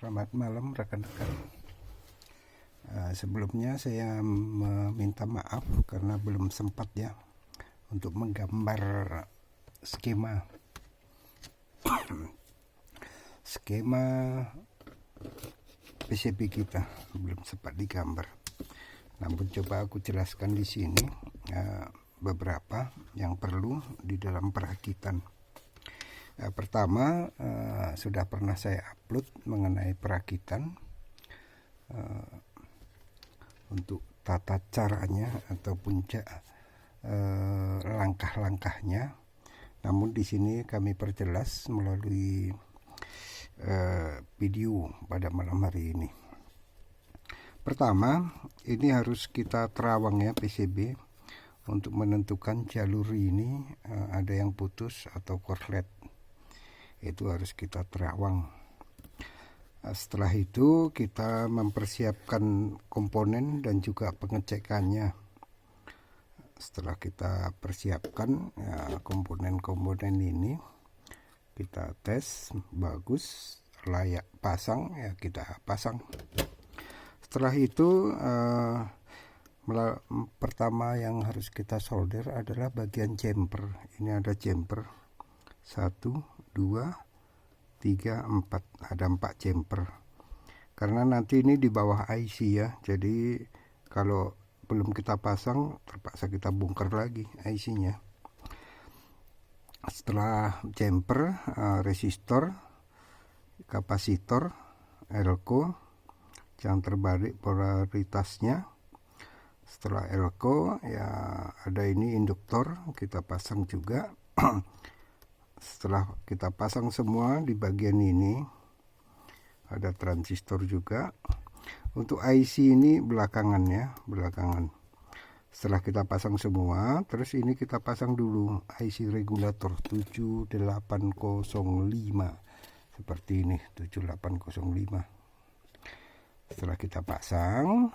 Selamat malam rekan-rekan. Sebelumnya saya meminta maaf karena belum sempat ya untuk menggambar skema PCB kita, belum sempat digambar. Namun coba aku jelaskan di sini beberapa yang perlu di dalam perakitan. Pertama, sudah pernah saya upload mengenai perakitan untuk tata caranya ataupun langkah-langkahnya. Namun di sini kami perjelas melalui video pada malam hari ini. Pertama, ini harus kita terawang ya PCB untuk menentukan jalur ini ada yang putus atau korslet. Itu harus kita terawang. Setelah itu kita mempersiapkan komponen dan juga pengecekannya. Setelah kita persiapkan komponen-komponen ini, kita tes bagus, layak pasang ya kita pasang. Setelah itu pertama yang harus kita solder adalah bagian jumper. Ini ada jumper 1, 2, 3, 4. Ada 4 jumper. Karena nanti ini di bawah IC ya. Jadi kalau belum kita pasang terpaksa kita bongkar lagi IC-nya. Setelah jumper, resistor, kapasitor, elko yang terbalik polaritasnya. Setelah elko ya ada ini induktor kita pasang juga. Setelah kita pasang semua di bagian ini ada transistor juga. Untuk IC ini belakangan. Setelah kita pasang semua, terus ini kita pasang dulu IC regulator 7805 seperti ini 7805. Setelah kita pasang,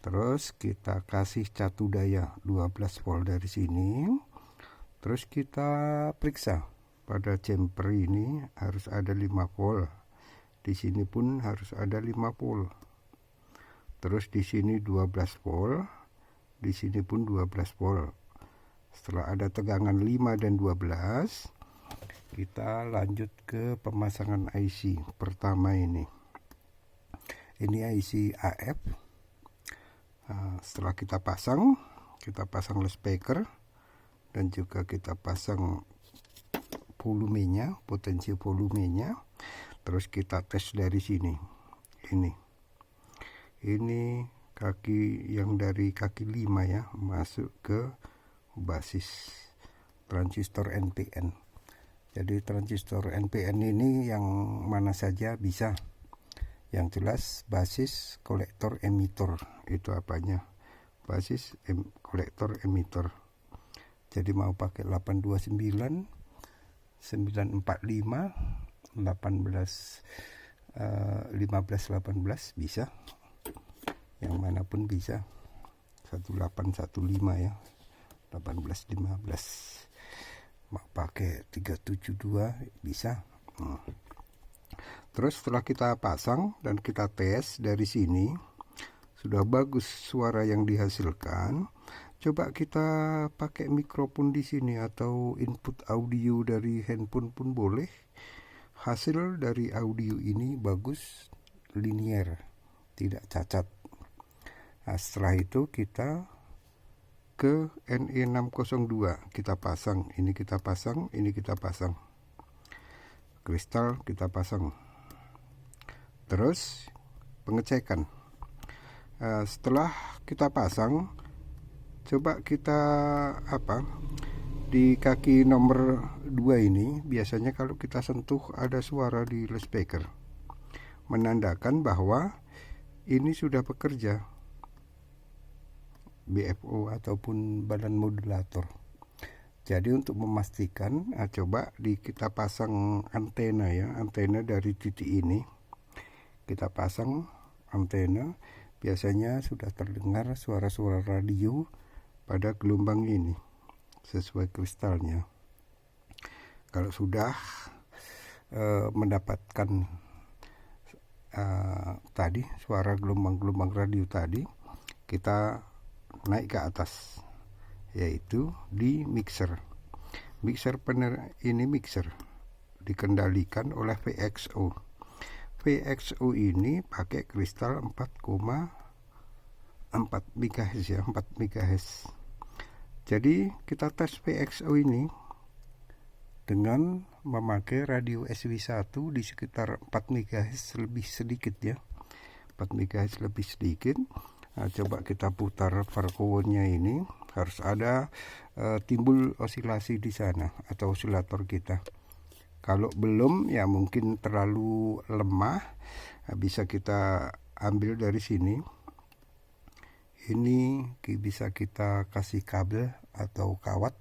terus kita kasih catu daya 12 volt dari sini. Terus kita periksa pada jumper ini harus ada 5 volt. Di sini pun harus ada 5 volt. Terus di sini 12 volt. Di sini pun 12 volt. Setelah ada tegangan 5 dan 12, kita lanjut ke pemasangan IC pertama ini. Ini IC AF. Setelah kita pasang loudspeaker dan juga kita pasang volumenya, potensi volumenya. Terus kita tes dari sini. Ini kaki yang dari kaki 5 ya, masuk ke basis transistor NPN. Jadi transistor NPN ini yang mana saja bisa. Yang jelas basis kolektor emitor. Itu apanya? Basis kolektor emitor. Jadi mau pakai 829, 945, 15, 18 bisa. Yang manapun bisa. 1815 ya. 1815. Mau pakai 372 bisa. Terus setelah kita pasang dan kita tes dari sini, sudah bagus suara yang dihasilkan. Coba kita pakai mikrofon di sini atau input audio dari handphone pun boleh. Hasil dari audio ini bagus, linier, tidak cacat. Nah, setelah itu kita ke NE602 kita pasang. Ini kita pasang, ini kita pasang. Kristal kita pasang. Terus pengecekan. Setelah kita pasang, coba kita di kaki nomor 2 ini biasanya kalau kita sentuh ada suara di loudspeaker, menandakan bahwa ini sudah bekerja, BFO ataupun badan modulator. Jadi untuk memastikan, coba kita pasang antena ya, antena dari titik ini kita pasang antena. Biasanya sudah terdengar suara-suara radio pada gelombang ini sesuai kristalnya. Kalau sudah mendapatkan tadi, suara gelombang-gelombang radio tadi kita naik ke atas, yaitu di mixer. Mixer dikendalikan oleh VXO. VXO ini pakai kristal 4,4 MHz ya, 4 MHz. Jadi kita tes VXO ini dengan memakai radio SW1 di sekitar 4 MHz lebih sedikit ya. 4 MHz lebih sedikit. Nah, coba kita putar Farco-nya ini, harus ada timbul osilasi di sana atau osilator kita. Kalau belum ya mungkin terlalu lemah, bisa kita ambil dari sini. Ini bisa kita kasih kabel atau kawat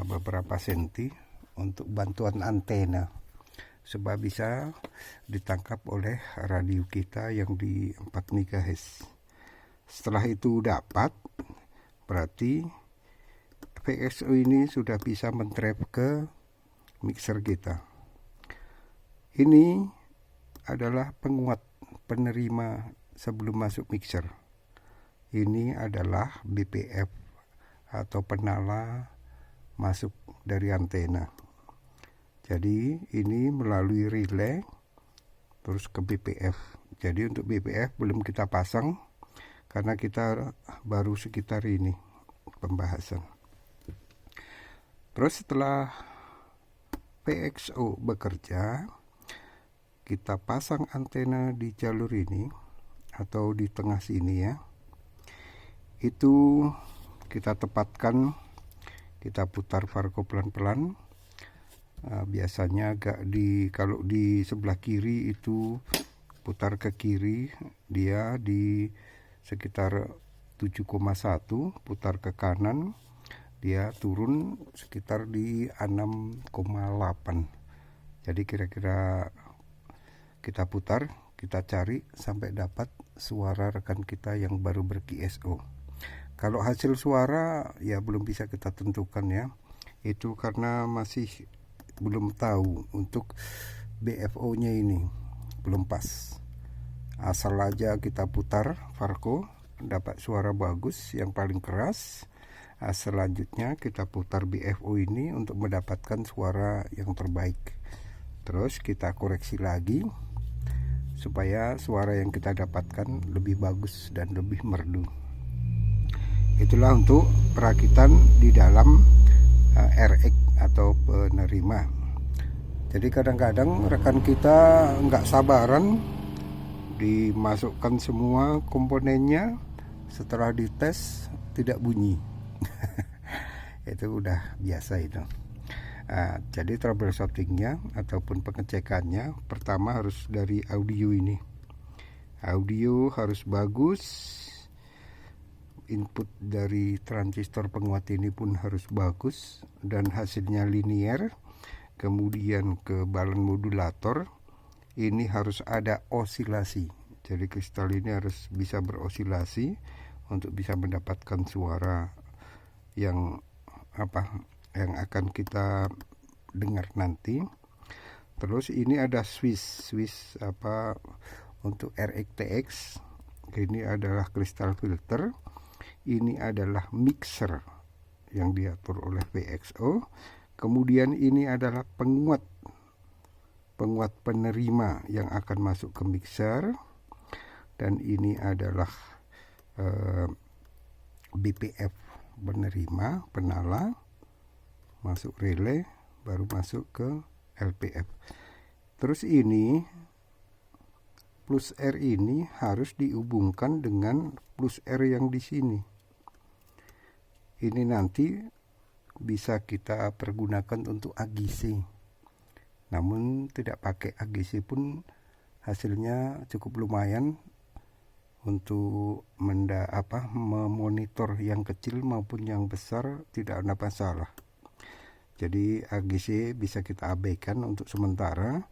beberapa senti untuk bantuan antena supaya bisa ditangkap oleh radio kita yang di 4 MHz. Setelah itu dapat, berarti VXO ini sudah bisa men-drive ke mixer kita. Ini adalah penguat penerima sebelum masuk mixer. Ini adalah BPF atau penala masuk dari antena. Jadi ini melalui relay terus ke BPF. Jadi untuk BPF belum kita pasang karena kita baru sekitar ini pembahasan. Terus setelah VXO bekerja, kita pasang antena di jalur ini atau di tengah sini ya. Itu kita tepatkan, kita putar Farco pelan-pelan. Biasanya kalau di sebelah kiri itu putar ke kiri, dia di sekitar 7,1, putar ke kanan dia turun sekitar di 6,8. Jadi kira-kira kita putar, kita cari sampai dapat suara rekan kita yang baru ber-QSO. Kalau hasil suara ya belum bisa kita tentukan ya. Itu karena masih belum tahu untuk BFO-nya ini belum pas. Asal aja kita putar Farco dapat suara bagus yang paling keras. Selanjutnya kita putar BFO ini untuk mendapatkan suara yang terbaik. Terus kita koreksi lagi supaya suara yang kita dapatkan lebih bagus dan lebih merdu. Itulah untuk perakitan di dalam RX atau penerima. Jadi kadang-kadang rekan kita nggak sabaran dimasukkan semua komponennya, setelah dites tidak bunyi. Itu udah biasa itu. Jadi troubleshootingnya ataupun pengecekannya pertama harus dari audio ini. Audio harus bagus, input dari transistor penguat ini pun harus bagus dan hasilnya linear. Kemudian ke balon modulator ini harus ada osilasi. Jadi kristal ini harus bisa berosilasi untuk bisa mendapatkan suara yang akan kita dengar nanti. Terus ini ada switch untuk RX-TX. Ini adalah kristal filter. Ini adalah mixer yang diatur oleh VXO. Kemudian ini adalah penguat penerima yang akan masuk ke mixer. Dan ini adalah BPF penerima, penala, masuk relay, baru masuk ke LPF. Terus ini plus R ini harus dihubungkan dengan plus R yang di sini. Ini nanti bisa kita pergunakan untuk AGC. Namun tidak pakai AGC pun hasilnya cukup lumayan untuk memonitor yang kecil maupun yang besar, tidak ada masalah. Jadi AGC bisa kita abaikan untuk sementara.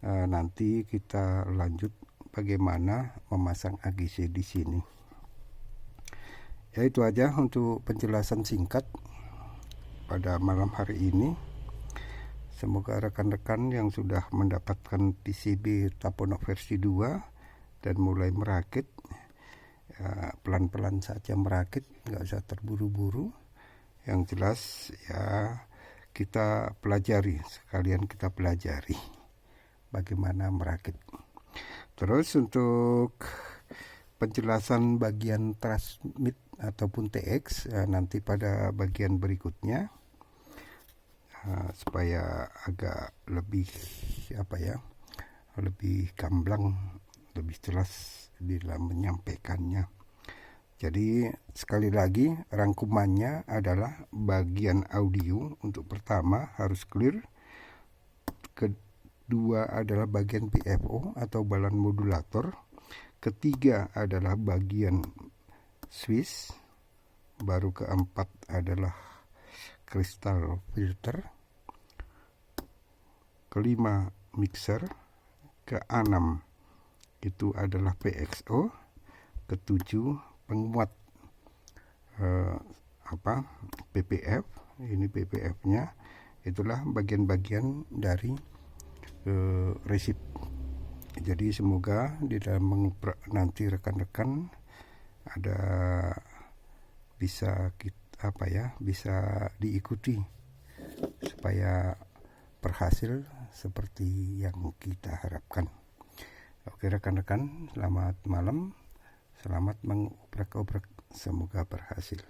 Nanti kita lanjut bagaimana memasang AGC di sini. Ya, itu aja untuk penjelasan singkat pada malam hari ini. Semoga rekan-rekan yang sudah mendapatkan PCB Taponov versi 2 dan mulai merakit, ya, pelan-pelan saja merakit, nggak usah terburu-buru. Yang jelas ya kita pelajari, sekalian kita pelajari bagaimana merakit. Terus untuk penjelasan bagian transmit ataupun TX nanti pada bagian berikutnya, supaya agak lebih lebih gamblang, lebih jelas di dalam menyampaikannya. Jadi sekali lagi rangkumannya adalah bagian audio untuk pertama harus clear, kedua adalah bagian PFO atau balon modulator, ketiga adalah bagian switch, baru keempat adalah kristal filter, kelima mixer, keenam itu adalah PXO, ketujuh penguat PPF. Ini PPF-nya, itulah bagian-bagian dari resip. Jadi semoga di dalam nanti rekan-rekan ada bisa bisa diikuti supaya berhasil seperti yang kita harapkan. Oke rekan-rekan, selamat malam, selamat mengobrak-obrak, semoga berhasil.